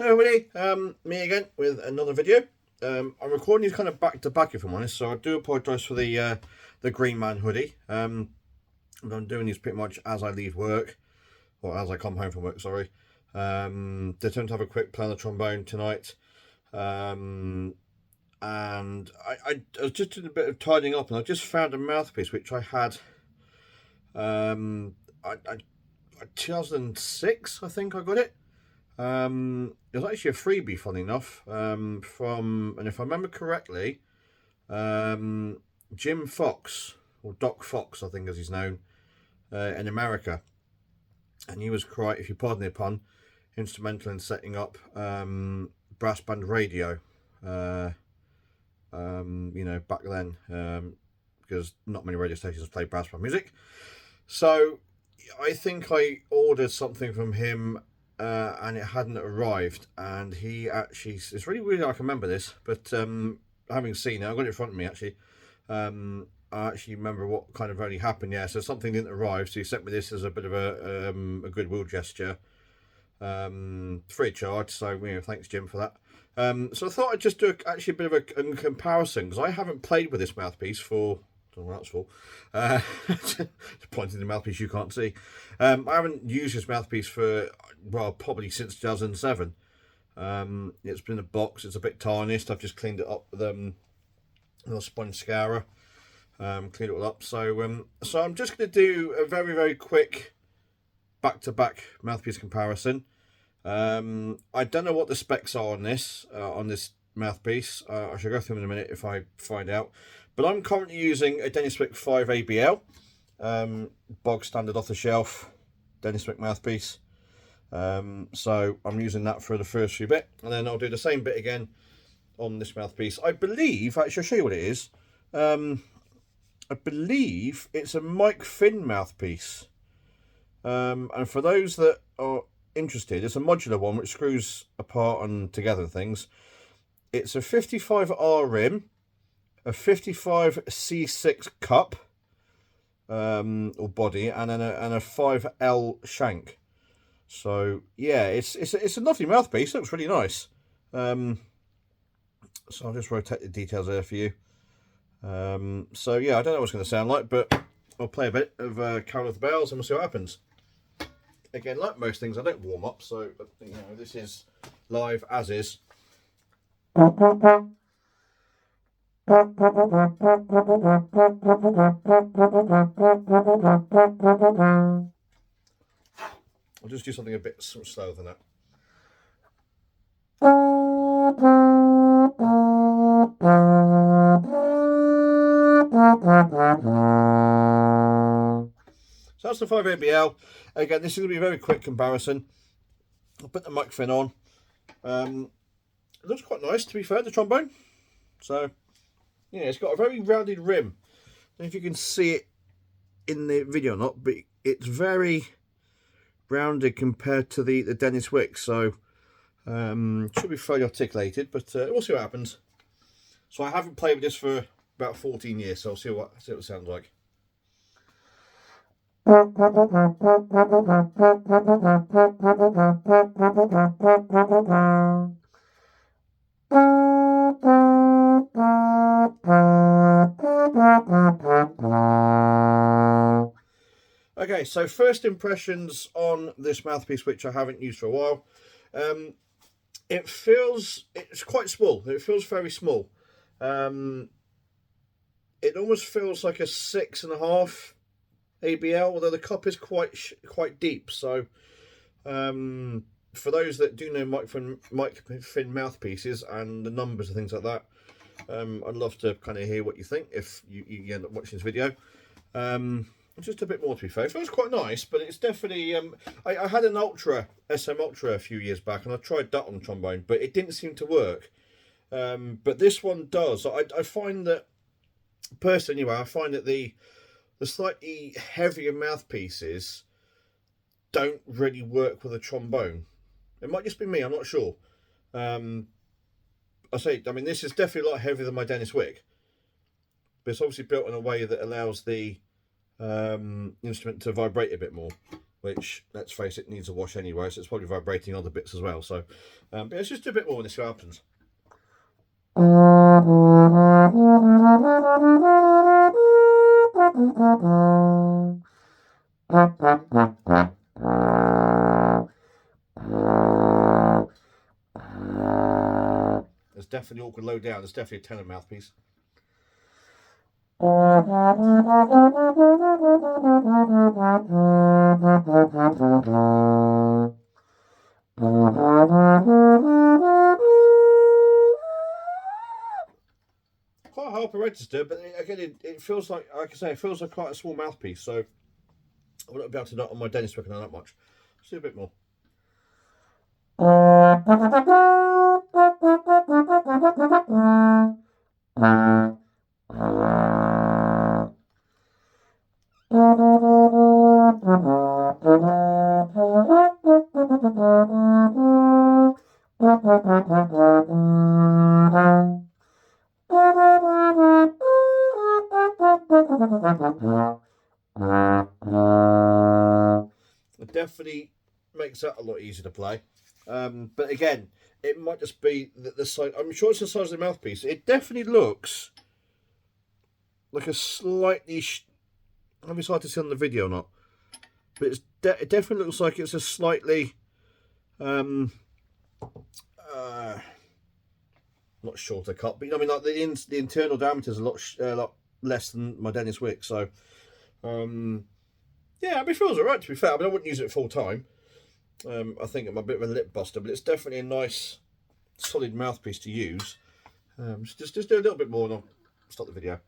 Hello everybody, me again with another video. I'm recording these kind of back to back if I'm honest, so I do apologise for the Green Man hoodie. I'm doing these pretty much as I leave work, or as I come home from work, sorry. Determined to have a quick play on the trombone tonight. And I was just doing a bit of tidying up and I just found a mouthpiece which I had, I 2006 I think I got it. It was actually a freebie, funny enough, from, and if I remember correctly, Jim Fox, or Doc Fox, I think as he's known, in America. And he was quite, if you pardon the pun, instrumental in setting up brass band radio, you know, back then, because not many radio stations play brass band music. So I think I ordered something from him and it hadn't arrived, and he actually, it's really weird I can remember this, but having seen it, I've got it in front of me actually, I actually remember what kind of only happened. Yeah, so something didn't arrive, so he sent me this as a bit of a goodwill gesture, free of charge, so you know, thanks Jim for that. So I thought I'd just do actually a bit of a comparison, because I haven't played with this mouthpiece for, I don't know what that's for, pointing the mouthpiece you can't see. I haven't used this mouthpiece for, well, probably since 2007. It's been in a box, it's a bit tarnished, I've just cleaned it up with a sponge scourer, cleaned it all up. So so I'm just going to do a very, very quick back-to-back mouthpiece comparison. I don't know what the specs are on this mouthpiece. I shall go through them in a minute if I find out. But I'm currently using a Denis Wick 5 ABL, bog standard off the shelf Denis Wick mouthpiece. So I'm using that for the first few bit, and then I'll do the same bit again on this mouthpiece. I believe, actually I'll show you what it is. I believe it's a Mike Finn mouthpiece. And for those that are interested, it's a modular one which screws apart and together and things. It's a 55R rim, a 55C6 cup, or body, and then a 5L shank. So yeah, it's a lovely mouthpiece. Looks really nice. So I'll just rotate the details there for you. So yeah, I don't know what it's going to sound like, but I'll play a bit of Carol of the Bells and we'll see what happens. Again, like most things, I don't warm up, so you know, this is live as is. I'll just do something a bit slower than that. So that's the 5 ABL. Again, this is going to be a very quick comparison. I'll put the Mike Finn on. It looks quite nice, to be fair, the trombone. So, yeah, it's got a very rounded rim. I don't know if you can see it in the video or not, but it's very rounded compared to the Denis Wick. So, should be fairly articulated, but we'll see what happens. So I haven't played with this for about 14 years, so I'll see what it sounds like. Okay, so first impressions on this mouthpiece, which I haven't used for a while. It's quite small. It feels very small. It almost feels like a 6.5 ABL, although the cup is quite deep. So for those that do know Mike Finn mouthpieces and the numbers and things like that, I'd love to kind of hear what you think if you end up watching this video. Just a bit more, to be fair. It feels quite nice, but it's definitely I had an SM Ultra a few years back, and I tried that on the trombone, but it didn't seem to work. But this one does. I find that, personally anyway, I find that the slightly heavier mouthpieces don't really work with a trombone. It might just be me, I'm not sure. I mean, this is definitely a lot heavier than my Denis Wick, but it's obviously built in a way that allows the instrument to vibrate a bit more. which, let's face it, needs a wash anyway, so it's probably vibrating other bits as well. So, but let's just do a bit more when this happens. It's definitely awkward low down. It's definitely a tenor mouthpiece. Quite a hard to register, but again, it feels like I say, it feels like quite a small mouthpiece. So I wouldn't be able to do it on my Denis Wick that much. Let's do a bit more. It definitely makes that a lot easier to play. But again, it might just be that the size. I'm sure it's the size of the mouthpiece. It definitely looks like a slightly. I don't know if it's hard to see on the video or not, but it definitely looks like it's a slightly. Not shorter cut, but you know, I mean, like the internal diameter is a lot less than my Denis Wick. So, yeah, I mean, it feels alright to be fair. I mean, I wouldn't use it full time. I think I'm a bit of a lip buster, but it's definitely a nice, solid mouthpiece to use. Just do a little bit more, and I'll stop the video.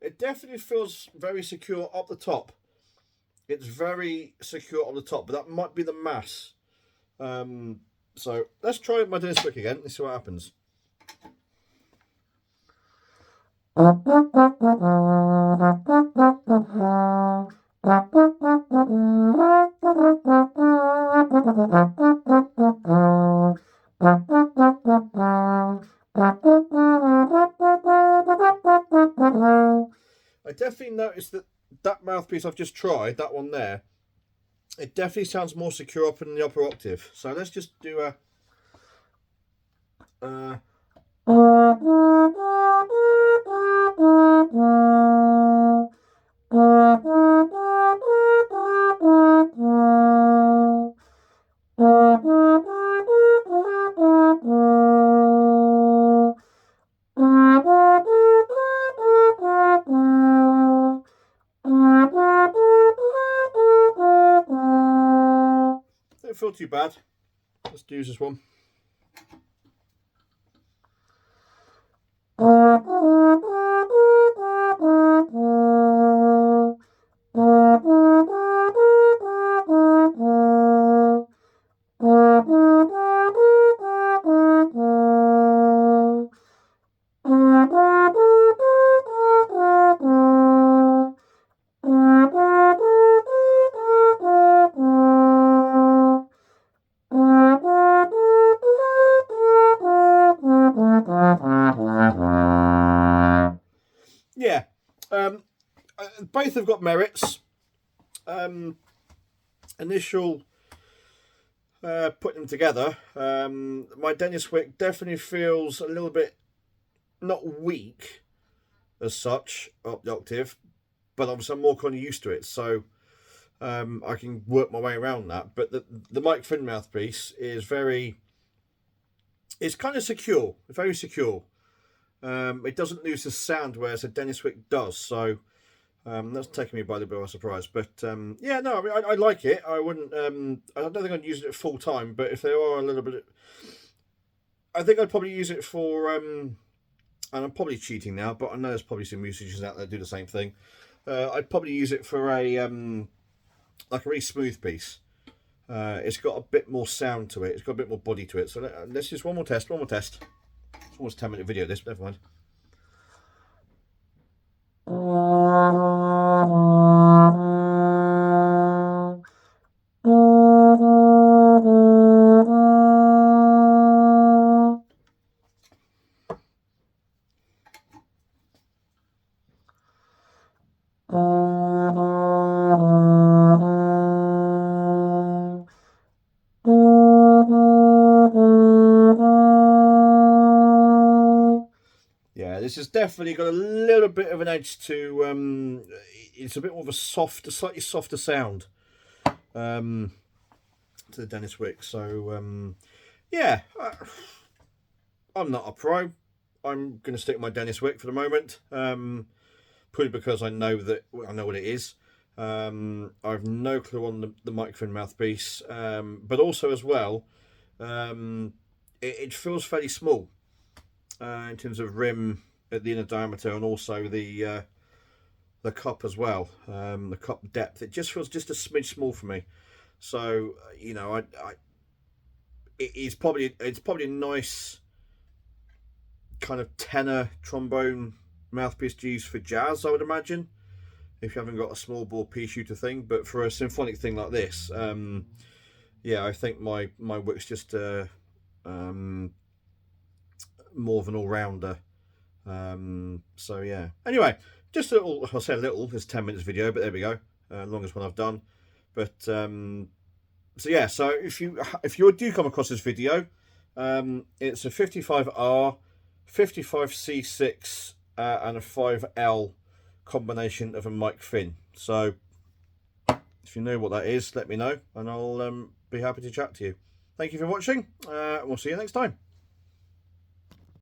It definitely feels very secure up the top. It's very secure on the top, but that might be the mass. So let's try my Denis Wick again. Let's see what happens. I definitely noticed that mouthpiece I've just tried, that one there, it definitely sounds more secure up in the upper octave. So let's just do a. Don't feel too bad. Let's do this one. Yeah, both have got merits. Initial putting them together, my Denis Wick definitely feels a little bit not weak as such up the octave, but obviously I'm more kind of used to it, so I can work my way around that. But the Mike Finn mouthpiece is it's kind of secure, very secure. It doesn't lose the sound, whereas a Denis Wick does. So that's taken me by a bit of surprise. But yeah, no, I mean, I like it. I wouldn't. I don't think I'd use it full time. But if there are a little bit, I think I'd probably use it for. And I'm probably cheating now, but I know there's probably some musicians out there that do the same thing. I'd probably use it for a like a really smooth piece. It's got a bit more sound to it. It's got a bit more body to it. So let's just one more test. It's almost a 10-minute video. This, never mind. this has definitely got a little bit of an edge to, it's a bit more of a slightly softer sound to the Denis Wick. So, yeah, I'm not a pro. I'm going to stick with my Denis Wick for the moment, purely because I know what it is. I've no clue on the microphone mouthpiece, but also as well, it feels fairly small in terms of rim at the inner diameter, and also the cup as well, the cup depth. It just feels just a smidge small for me. So you know, it's probably a nice kind of tenor trombone mouthpiece to use for jazz, I would imagine, if you haven't got a small bore pea shooter thing. But for a symphonic thing like this, yeah, I think my Wick's just more of an all-rounder. So yeah, anyway, just a little, I'll say a little, this 10 minutes video, but there we go, longest one I've done. But so yeah, so if you do come across this video, it's a 55R, 55C6 and a 5L combination of a mic fin. So if you know what that is, let me know, and I'll be happy to chat to you. Thank you for watching. We'll see you next time.